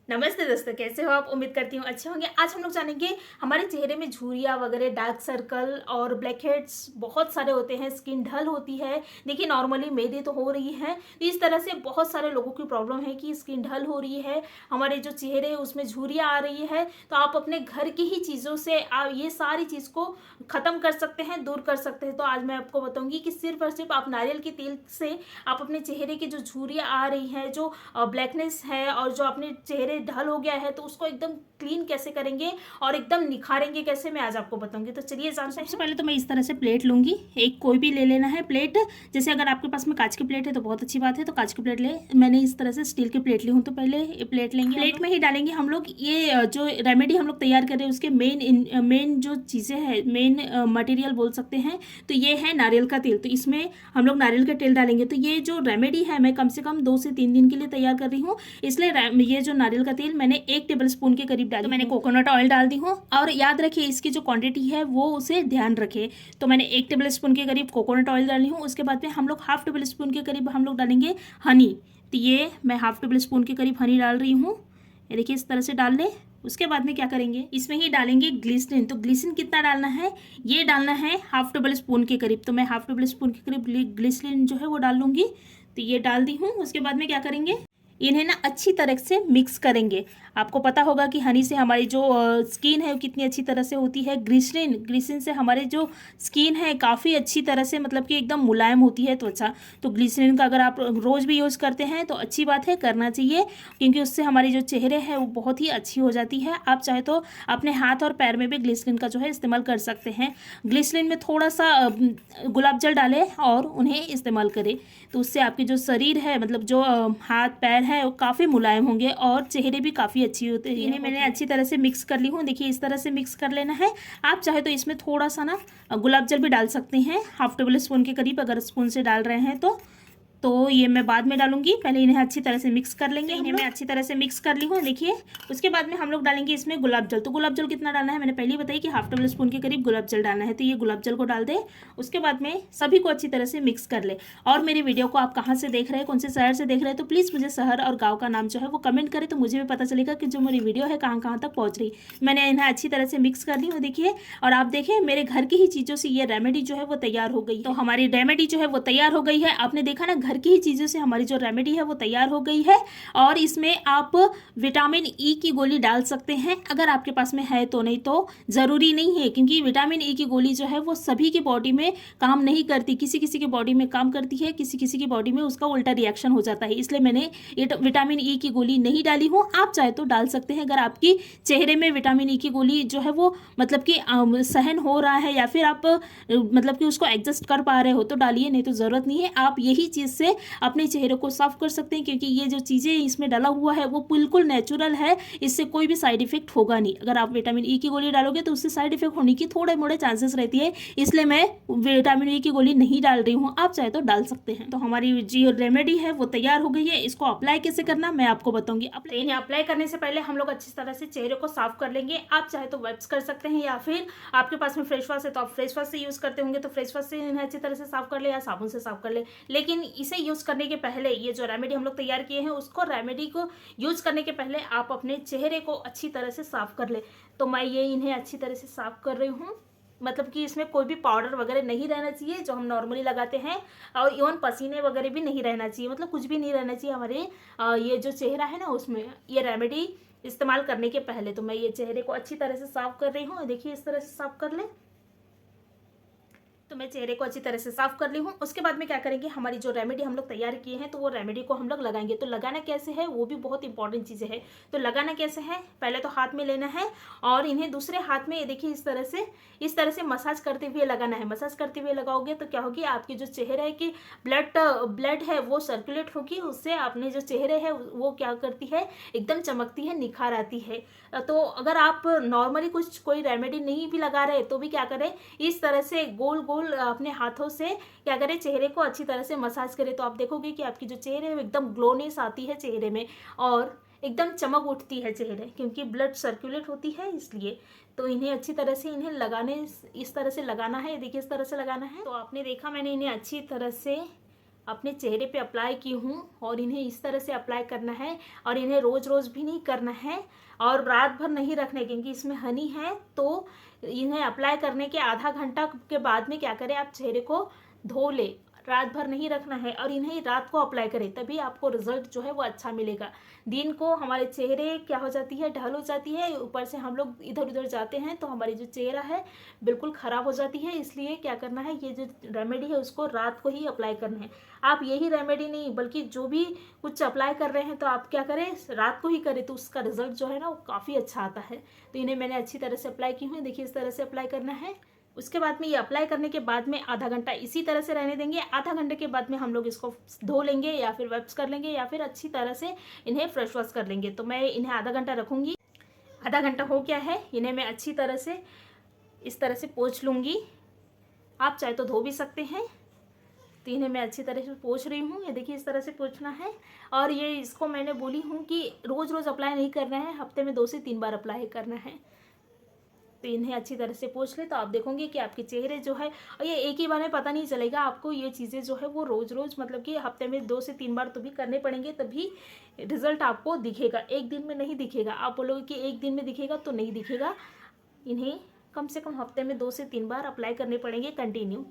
नमस्ते दोस्तों, कैसे हो आप? उम्मीद करती हूँ अच्छे होंगे। आज हम लोग जानेंगे हमारे चेहरे में झुर्रियाँ वगैरह, डार्क सर्कल और ब्लैक हेड्स बहुत सारे होते हैं, स्किन ढल होती है। देखिए नॉर्मली मेरी तो हो रही है, तो इस तरह से बहुत सारे लोगों की प्रॉब्लम है कि स्किन ढल हो रही है, हमारे जो चेहरे है उसमें झुर्रियाँ आ रही है। तो आप अपने घर की ही चीज़ों से ये सारी चीज़ को ख़त्म कर सकते हैं, दूर कर सकते हैं। तो आज मैं आपको बताऊँगी कि सिर्फ और सिर्फ आप नारियल के तेल से आप अपने चेहरे की जो झुर्रियाँ आ रही हैं, जो ब्लैकनेस है और जो अपने चेहरे ढल हो गया है, तो उसको एकदम क्लीन कैसे करेंगे और एकदम निखारेंगे कैसे, मैं आज आपको बताऊंगी। तो चलिए जानते हैं। सबसे पहले तो मैं इस तरह से प्लेट लूंगी, एक कोई भी ले लेना है प्लेट। जैसे अगर आपके पास में कांच की प्लेट है तो बहुत अच्छी बात है, तो कांच की प्लेट ले। मैंने इस तरह से स्टील की प्लेट ली हूँ, तो पहले ये प्लेट लेंगे, प्लेट में ही डालेंगे हम लोग ये जो रेमेडी हम लोग तैयार कर रहे हैं उसके मेन जो चीज़ें हैं, मेन मटेरियल बोल सकते हैं, तो ये है नारियल का तेल। तो इसमें हम लोग नारियल का तेल डालेंगे। तो ये जो रेमेडी है मैं कम से कम 2 से 3 दिन के लिए तैयार कर रही हूँ, इसलिए ये जो नारियल का तेल मैंने 1 टेबल स्पून के करीब डाली। तो मैंने कोकोनट ऑयल डाल दी हूँ, और याद रखिए इसकी जो क्वांटिटी है वो उसे ध्यान रखें। तो मैंने 1 टेबल स्पून के करीब कोकोनट ऑयल डाली हूँ। उसके बाद में हम लोग हाफ टेबल स्पून के करीब हम लोग डालेंगे हनी। तो ये मैं हाफ टेबल स्पून के करीब हनी डाल रही हूँ। ये देखिए इस तरह से डाल लें। उसके बाद में क्या करेंगे, इसमें ही डालेंगे ग्लिसरीन। तो ग्लिसरीन कितना डालना है, ये डालना है हाफ टेबल स्पून के करीब। तो मैं हाफ टेबल स्पून के करीब ग्लिसरीन जो है वो डाल लूँगी। तो ये डाल दी हूँ। उसके बाद में क्या करेंगे, इन्हें ना अच्छी तरह से मिक्स करेंगे। आपको पता होगा कि हनी से हमारी जो स्किन है वो कितनी अच्छी तरह से होती है। ग्लिसरीन से हमारे जो स्किन है काफ़ी अच्छी तरह से, मतलब कि एकदम मुलायम होती है त्वचा। तो ग्लिसरीन का अगर आप रोज़ भी यूज़ करते हैं तो अच्छी बात है, करना चाहिए, क्योंकि उससे हमारी जो चेहरे है वो बहुत ही अच्छी हो जाती है। आप चाहे तो अपने हाथ और पैर में भी ग्लिसरीन का जो है इस्तेमाल कर सकते हैं। ग्लिसरीन में थोड़ा सा गुलाब जल डालें और उन्हें इस्तेमाल करें, तो उससे आपकी जो शरीर है, मतलब जो हाथ पैर है वो काफ़ी मुलायम होंगे और चेहरे भी काफ़ी अच्छी होते हैं। इन्हें मैंने अच्छी तरह से मिक्स कर ली हूँ। देखिए इस तरह से मिक्स कर लेना है। आप चाहे तो इसमें थोड़ा सा ना गुलाब जल भी डाल सकते हैं, हाफ टेबल स्पून के करीब, अगर स्पून से डाल रहे हैं तो ये मैं बाद में डालूंगी। पहले इन्हें अच्छी तरह से मिक्स कर लेंगे। इन्हें मैं अच्छी तरह से मिक्स कर ली हूँ। देखिए उसके बाद में हम लोग डालेंगे इसमें गुलाब जल। तो गुलाब जल कितना डालना है, मैंने पहले ही बताई कि हाफ टेबल स्पून के करीब गुलाब जल डालना है। तो ये गुलाब जल को डाल दे। उसके बाद में सभी को अच्छी तरह से मिक्स कर ले। और मेरी वीडियो को आप कहाँ से देख रहे हैं, कौन से शहर से देख रहे हैं, तो प्लीज़ मुझे शहर और गाँव का नाम जो है वो कमेंट करें, तो मुझे भी पता चलेगा कि जो मेरी वीडियो है कहाँ कहाँ तक पहुँच रही। मैंने इन्हें अच्छी तरह से मिक्स कर ली हूँ। देखिए, और आप देखें मेरे घर की ही चीज़ों से ये रेमेडी जो है वो तैयार हो गई। तो हमारी रेमेडी जो है वो तैयार हो गई है। आपने देखा ना, घर की ही चीज़ों से हमारी जो रेमेडी है वो तैयार हो गई है। और इसमें आप विटामिन ई की गोली डाल सकते हैं अगर आपके पास में है तो, नहीं तो ज़रूरी नहीं है, क्योंकि विटामिन ई की गोली जो है वो सभी की बॉडी में काम नहीं करती। किसी किसी की बॉडी में काम करती है, किसी किसी की बॉडी में उसका उल्टा रिएक्शन हो जाता है। इसलिए मैंने विटामिन ई की गोली नहीं डाली हूँ। आप चाहे तो डाल सकते हैं, अगर आपकी चेहरे में विटामिन ई की गोली जो है वो मतलब कि सहन हो रहा है, या फिर आप मतलब कि उसको एडजस्ट कर पा रहे हो तो डालिए, नहीं तो ज़रूरत नहीं है। आप यही चीज़ से अपने चेहरे को साफ कर सकते हैं, क्योंकि ये जो चीज़ें इसमें डाला हुआ है वो बिल्कुल नेचुरल है। इससे कोई भी साइड इफेक्ट होगा नहीं। अगर आप विटामिन ई की गोली डालोगे तो उससे साइड इफेक्ट होने की थोड़े मोड़े चांसेस रहती है, इसलिए मैं विटामिन ई की गोली नहीं डाल रही हूँ। आप चाहे तो डाल सकते हैं। तो हमारी जो रेमेडी है वो तैयार हो गई है। इसको अप्लाई कैसे करना मैं आपको बताऊंगी। इन्हें अप्लाई करने से पहले हम लोग अच्छी तरह से चेहरे को साफ कर लेंगे। आप चाहे तो वेब्स कर सकते हैं, या फिर आपके पास में फेस वॉश है तो आप फेस वॉश से यूज़ करते होंगे तो फेस वॉश से इन्हें अच्छी तरह से साफ कर ले, या साबुन से साफ कर ले। लेकिन इसे यूज़ करने के पहले, ये जो रेमेडी हम लोग तैयार किए हैं उसको, रेमेडी को यूज़ करने के पहले आप अपने चेहरे को अच्छी तरह से साफ कर ले। तो मैं ये इन्हें अच्छी तरह से साफ कर रही हूँ। मतलब कि इसमें कोई भी पाउडर वगैरह नहीं रहना चाहिए जो हम नॉर्मली लगाते हैं, और इवन पसीने वगैरह भी नहीं रहना चाहिए, मतलब कुछ भी नहीं रहना चाहिए हमारे ये जो चेहरा है ना उसमें, ये रेमेडी इस्तेमाल करने के पहले। तो मैं ये चेहरे को अच्छी तरह से साफ कर रही हूँ। देखिए इस तरह से साफ कर ले। तो मैं चेहरे को अच्छी तरह से साफ कर ली हूँ। उसके बाद में क्या करेंगे, हमारी जो रेमेडी हम लोग तैयार किए हैं तो वो रेमेडी को हम लोग लगाएंगे। तो लगाना कैसे है वो भी बहुत इंपॉर्टेंट चीज़ें है। तो लगाना कैसे है, पहले तो हाथ में लेना है और इन्हें दूसरे हाथ में, देखिए इस तरह से मसाज करते हुए लगाना है। मसाज करते हुए लगाओगे तो क्या होगी, आपकी जो चेहरे है कि ब्लड है वो सर्कुलेट होगी, उससे अपने जो चेहरे है वो क्या करती है, एकदम चमकती है, निखार आती है। तो अगर आप नॉर्मली कोई रेमेडी नहीं भी लगा रहे तो भी क्या करें, इस तरह से गोल गोल अपने हाथों से क्या करें, चेहरे को अच्छी तरह से मसाज करें। तो आप देखोगे कि आपकी जो चेहरे है एकदम ग्लोनेस आती है चेहरे में, और एकदम चमक उठती है चेहरे, क्योंकि ब्लड सर्कुलेट होती है इसलिए। तो इन्हें अच्छी तरह से इस तरह से लगाना है। देखिए इस तरह से लगाना है। तो आपने देखा मैंने इन्हें अच्छी तरह से अपने चेहरे पे अप्लाई की हूँ और इन्हें इस तरह से अप्लाई करना है और इन्हें रोज़ रोज़ भी नहीं करना है और रात भर नहीं रखना है, क्योंकि इसमें हनी है। तो इन्हें अप्लाई करने के आधा घंटा के बाद में क्या करें, आप चेहरे को धो ले। रात भर नहीं रखना है और इन्हें रात को अप्लाई करें, तभी आपको रिजल्ट जो है वो अच्छा मिलेगा। दिन को हमारे चेहरे क्या हो जाती है, ढल हो जाती है, ऊपर से हम लोग इधर उधर जाते हैं तो हमारी जो चेहरा है बिल्कुल ख़राब हो जाती है। इसलिए क्या करना है, ये जो रेमेडी है उसको रात को ही अप्लाई करना है। आप यही रेमेडी नहीं बल्कि जो भी कुछ अप्लाई कर रहे हैं तो आप क्या करें, रात को ही करें, तो उसका रिजल्ट जो है ना वो काफ़ी अच्छा आता है। तो इन्हें मैंने अच्छी तरह से अप्लाई की हुई, देखिए इस तरह से अप्लाई करना है। उसके बाद में ये अप्लाई करने के बाद में आधा घंटा इसी तरह से रहने देंगे। आधा घंटे के बाद में हम लोग इसको धो लेंगे या फिर वैप्स कर लेंगे या फिर अच्छी तरह से इन्हें फ्रेश वॉश कर लेंगे। तो मैं इन्हें आधा घंटा रखूँगी। आधा घंटा हो गया है, इन्हें मैं अच्छी तरह से इस तरह से पोंछ लूँगी। आप चाहे तो धो भी सकते हैं। तो इन्हें मैं अच्छी तरह से पोंछ रही हूँ, ये देखिए इस तरह से पोंछना है। और ये इसको मैंने बोली हूँ कि रोज़ रोज़ अप्लाई नहीं करना है, हफ्ते में 2 से 3 बार अप्लाई करना है। तो इन्हें अच्छी तरह से पोंछ ले तो आप देखोगे कि आपके चेहरे जो है, और ये एक ही बार में पता नहीं चलेगा आपको, ये चीज़ें जो है वो रोज़ रोज़ मतलब कि हफ्ते में 2 से 3 बार तो भी करने पड़ेंगे, तभी रिजल्ट आपको दिखेगा। एक दिन में नहीं दिखेगा। आप बोलोगे कि एक दिन में दिखेगा, तो नहीं दिखेगा। इन्हें कम से कम हफ्ते में 2 से 3 बार अप्लाई करने पड़ेंगे कंटिन्यू।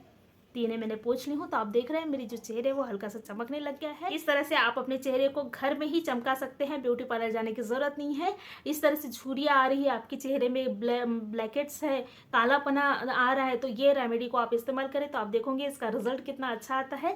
तो इन्हें मैंने पोंछ ली हूँ, तो आप देख रहे हैं मेरी जो चेहरे वो हल्का सा चमकने लग गया है। इस तरह से आप अपने चेहरे को घर में ही चमका सकते हैं, ब्यूटी पार्लर जाने की ज़रूरत नहीं है। इस तरह से झुर्रियाँ आ रही है आपके चेहरे में, ब्लैकेट्स है, कालापना आ रहा है, तो ये रेमेडी को आप इस्तेमाल करें तो आप देखोगे इसका रिजल्ट कितना अच्छा आता है।